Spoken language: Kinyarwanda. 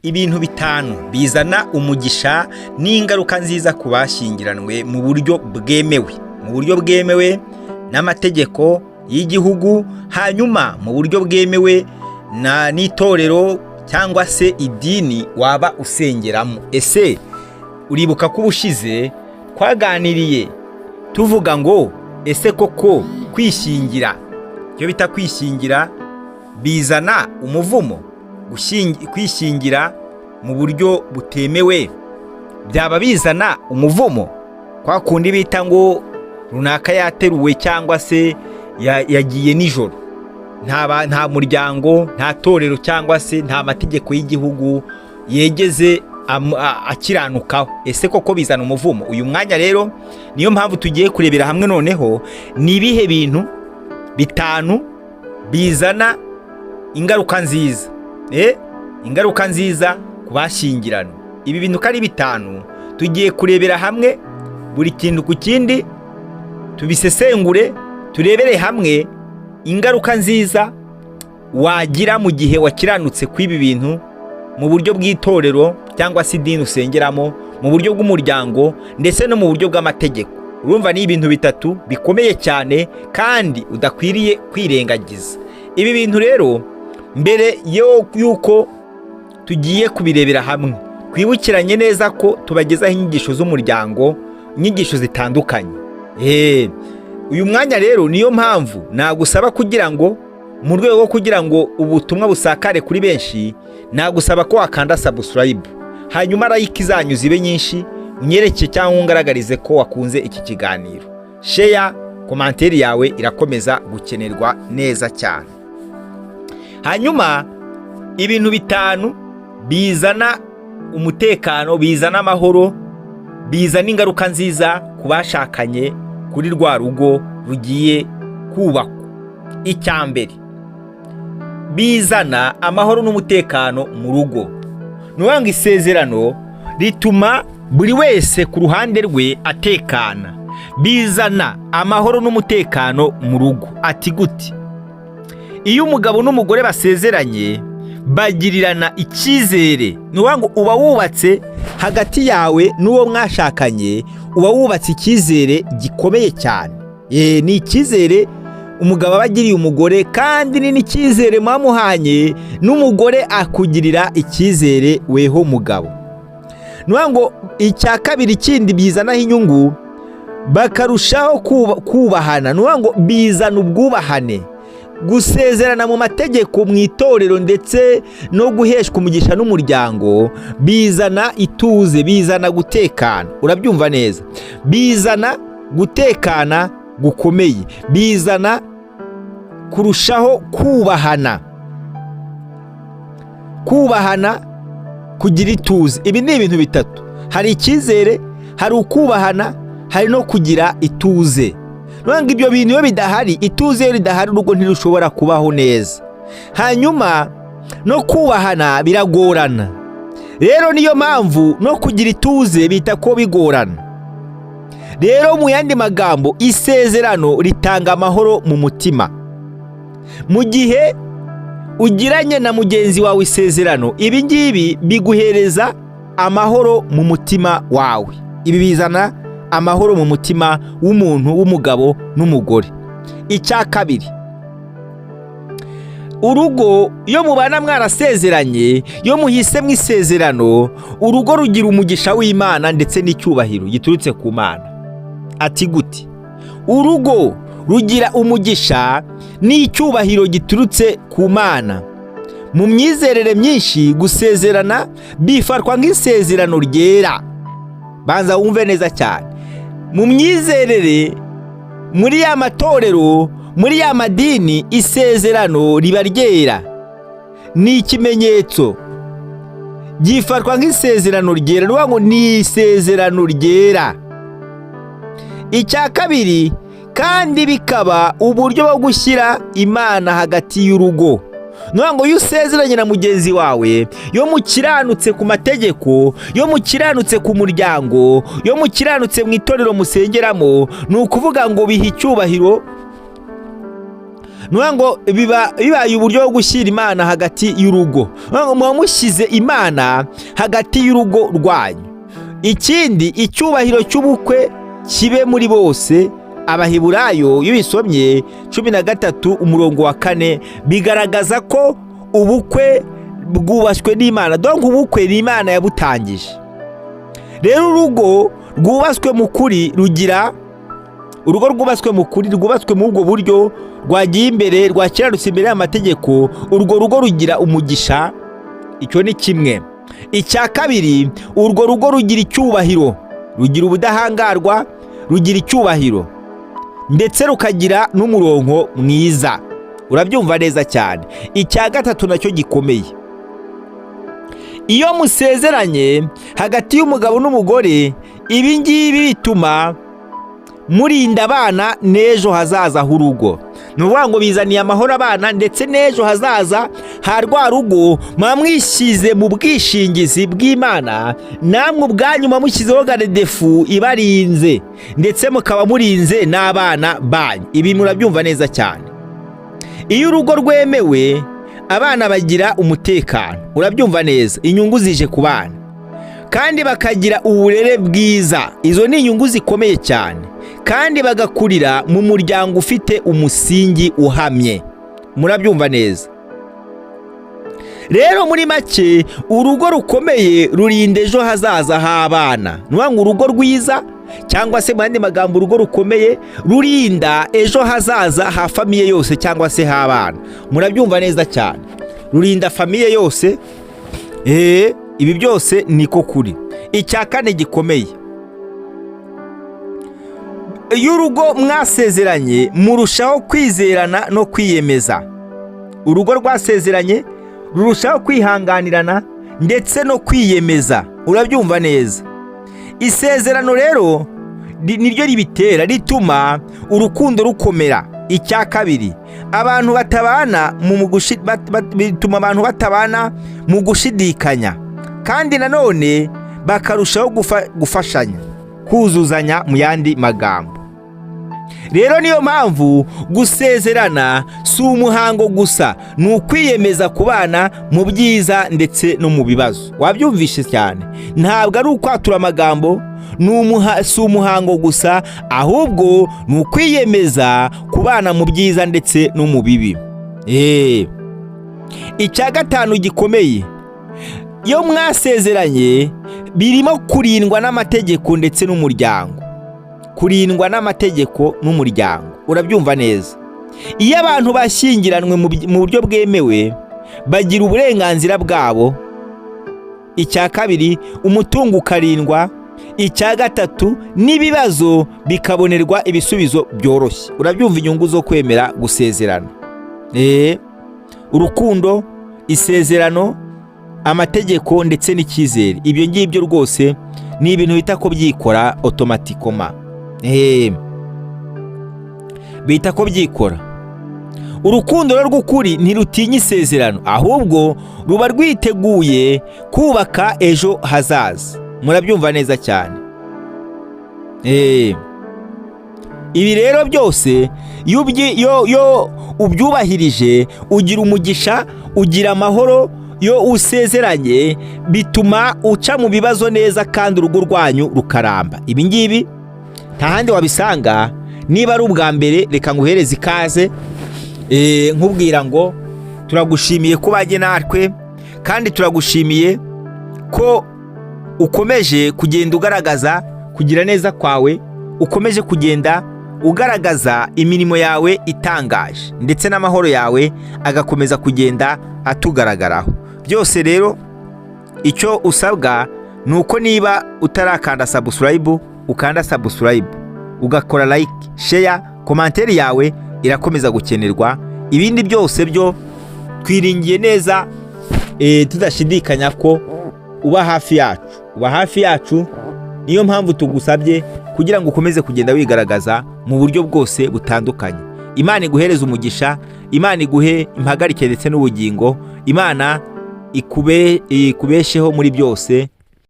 ibintu bitanu bizana umugisha n'ingaruka nziza ku bashyingiranywe mu buryo bwemewe n'amategeko y'igihugu, hanyuma mu buryo bwemewe n'itorero cyangwa se idini waba usengeramo. Ese uribuka ko ubushize twaganiriye tuvuga ngo ese koko kwishingira, icyo bita kwishingira, bizana umuvumo? Kwishingira mu buryo butemewe byaba bizana umuvumo? Kwa kundi bita ngo runaka yateruwe cyangwa se yagiye nijoro, nta muryango, nta torero cyangwa se nta mategeko y'igihugu yegeze akiranukaho. Ese koko bizana umuvumo? Uyu mwanya rero niyo mpamvu tugiye kurebera hamwe noneho ni ibihe bintu bitanu bizana ingaruka nziza, ingaruka nziza ku bashyingiranywe. Ibi bintu ko ari bitanu tugiye kurebera hamwe buri kintu ku kindi, tubisesengure, turebere hamwe ingaruka nziza wagira mu gihe wakiranutse kw'ibi bintu, mu buryo bw'itorero cyangwa se idini usengeramo, mu buryo bw'umuryango ndetse no mu buryo bw'amategeko. Urumva ni ibintu bitatu bikomeye cyane kandi udakwiriye kwirengagiza. Ibi bintu rero mbere yuko tugiye kubirebera hamwe, twibukiranye neza ko tubagezaho inyigisho z'umuryango, inyigisho zitandukanye. Uyu mwanya rero niyo mpamvu nagusaba kugira ngo mu rwego rwo kugira ngo ubutumwa busakare kuri benshi, nagusaba ko wakanda subscribe, hanyuma like zanyu zibe nyinshi, unyereke cyangwa ungaragarize ko wakunze iki kiganiro. Share, komanteri yawe irakomeza gukenerwa neza cyane. Hanyuma ibintu bitanu bizana umutekano, bizana amahoro, bizana ingaruka nziza ku bashakanye kuri rwa rugo rugiye kubakwa. Icya mbere, bizana amahoro n'umutekano mu rugo. Nuwanga isezerano rituma buri wese ku ruhande rwe atekana. Bizana amahoro n'umutekano mu rugo. Ati gute? Iyo umugabo n'umugore basezeranye bagirirana icyizere. Nuwanga uba wubatse hagati yawe n'uwo mwashakanye, uba wubatse icyizere gikomeye cyane. Ni icyizere umugabo abagiriye umugore, kandi ni n'icyizere mwamuhanye n'umugore akugirira icyizere weho mugabo. Nuwango icya kabiri kindi bizanaho inyungu, bakarushaho kubahana. Nuwango bizana ubwubahane, gusezerana mu mategeko, mu itorero ndetse no guheshwa umugisha n'umuryango. Bizana ituze, bizana gutekana. Urabyumva neza? Bizana gutekana gukomeye, bizana kurushaho kubahana, kugira ituze. Ibi ni ibintu bitatu: hari icyizere, hari ukubahana, hari no kugira ituze. Nubwo ibyo bintu iyo bidahari, ituze iyo ridahari, urugo ntirushobora kubaho neza. Hanyuma no kubahana biragorana. Rero niyo mpamvu no kugira ituze bita ko bigorana. Rero mu yandi magambo, isezerano ritanga amahoro mu mutima. Mu gihe ugiranye na mugenzi wawe isezerano, ibi ngibi biguhereza amahoro mu mutima wawe. Ibi bizana amahoro mu mutima w'umuntu, w'umugabo n'umugore. Icya kabiri, urugo iyo mubana mwarasezeranye, iyo muhise mu isezerano, urugo rugira umugisha w'Imana ndetse n'icyubahiro giturutse ku Mana. Ati gute? Urugo rugira umugisha n'icyubahiro giturutse ku Mana. Mu myizerere myinshi, gusezerana bifatwa nk'isezerano ryera. Banza wumve neza cyane. Mu myizerere, muri ya matorero, muri ya madini, isezerano riba ryera, ni ikimenyetso, gifatwa nk'isezerano ryera. Nuvuga ngo ni isezerano ryera. Icya kabiri, kandi bikaba uburyo bwo gushyira Imana hagati y'urugo. Nuvuga ngo iyo usezeranye na mugenzi wawe, iyo mukiranutse ku mategeko, iyo mukiranutse ku muryango, iyo mukiranutse mu itorero musengeramo, ni ukuvuga ngo biha icyubahiro nuvuga ngo bibaye uburyo bwo gushyira Imana hagati y'urugo, muba mushyize Imana hagati y'urugo rwanyu. Ikindi, icyubahiro cy'ubukwe kibe muri bose. Abaheburayo iyo bisomye 13 umurongo wa 4 bigaragaza ko ubukwe bwubashywe n'Imana, donc ubukwe ni Imana yabutangije. Rero urugo rwubatswe mu kuri urugo rwubatswe mu kuri, rwubatswe mu ubwo buryo, rwagiye imbere, rwakiranutse imbere y'amategeko, urwo rugo rugira umugisha. Icyo ni kimwe. Icya kabiri, urwo rugo rugira icyubahiro, rugira ubudahangarwa, rugira icyubahiro ndetse rukagira n'umurongo mwiza. Urabyumva neza cyane. Icya gatatu nacyo gikomeye, iyo musezeranye hagati y'umugabo n'umugore, ibi ngibi bituma murinda abana n'ejo hazaza h'urugo. Ni ukuvuga ngo bizaniye amahoro abana ndetse n'ejo hazaza ha rwa rugo. Muba mwishyize mu bwishingizi bw'Imana, namwe ubwanyu muba mushyizeho garedefu ibarinze ndetse mukaba murinze n'abana banyu. Ibi murabyumva neza cyane. Iyo urugo rwemewe, abana bagira umutekano. Urabyumva neza. Inyungu zije ku bana kandi bakagira uburere bwiza. Izo ni inyungu zikomeye cyane, kandi bagakurira mu muryango ufite umusingi uhamye. Murabyumva neza. Rero muri make, urugo rukomeye rurinda ejo hazaza h'abana. Nuvuga ngo urugo rwiza, cyangwa se mu yandi magambo urugo rukomeye rurinda ejo hazaza ha famiye yose cyangwa se h'abana. Murabyumva neza cyane. Rurinda famiye yose. Ibi byose niko kuri. Icya kane gikomeye, iyo urugo mwasezeranye murushaho kwizerana no kwiyemeza. Urugo rwasezeranye rurushaho kwihanganirana ndetse no kwiyemeza. Urabyumva neza. Isezerano rero niryo ribitera, rituma urukundo rukomera. Icya kabiri, bituma abantu batabana mu gushidikanya, kandi nanone bakarushaho gufashanya, kuzuzanya mu yandi magambo. Rero niyo mpamvu gusezerana si umuhango gusa, ni ukwiyemeza kubana mu byiza ndetse no mu bibazo. Wabyumvishe cyane. Ntabwo ari ukwatura amagambo, si umuhango gusa, ahubwo ni ukwiyemeza kubana mu byiza ndetse no mu bibi. Icya gatanu gikomeye, iyo mwasezeranye birimo kurindwa n'amategeko ndetse n'umuryango. Kurindwa n'amategeko n'umuryango. Urabyumva neza. Iyo abantu bashyingiranwe mu buryo bwemewe, bagira uburenganzira bwabo. Icya kabiri, umutungo ukarindwa. Icya gatatu, n'ibibazo bikabonerwa ibisubizo byoroshye. Urabyumva inyungu zo kwemera gusezerana. Urukundo, isezerano, amategeko ndetse n'icyizere. Ibyo ngibyo rwose ni ibintu bita ko byikora otomatikoma. Bita ko byikora. Urukundo rw'ukuri ntirutinya isezerano, ahubwo ruba rwiteguye kubaka ejo hazaza. Murabyumva neza cyane. Ibi rero byose iyo ubyubahirije ugira umugisha, ugira amahoro. Iyo usezeranye bituma uca mu bibazo neza kandi urugo rwanyu rukaramba. Ibi ngibi nta handi wabisanga. Niba ari ubwa mbere, reka nguhereze ikaze nkubwira ngo turagushimiye ko bajye natwe, kandi turagushimiye ko ukomeje kugenda ugaragaza kugira neza kwawe, ukomeje kugenda ugaragaza imirimo yawe itangaje, ndetse n'amahoro yawe agakomeza kugenda atugaragaraho. Byose rero icyo usabwa ni uko niba utarakanda subscribe, ukanda subscribe, ugakora like, share, komanteri yawe irakomeza gukenerwa. Ibindi byose byo twiringiye neza, tudashidikanya ko uba hafi yacu. Niyo mpamvu tugusabye kugira ngo ukomeze kugenda wigaragaza mu buryo bwose butandukanye. Imana iguhereze umugisha, Imana iguhe impagarike ndetse n'ubugingo, Imana ikubesheho muri byose.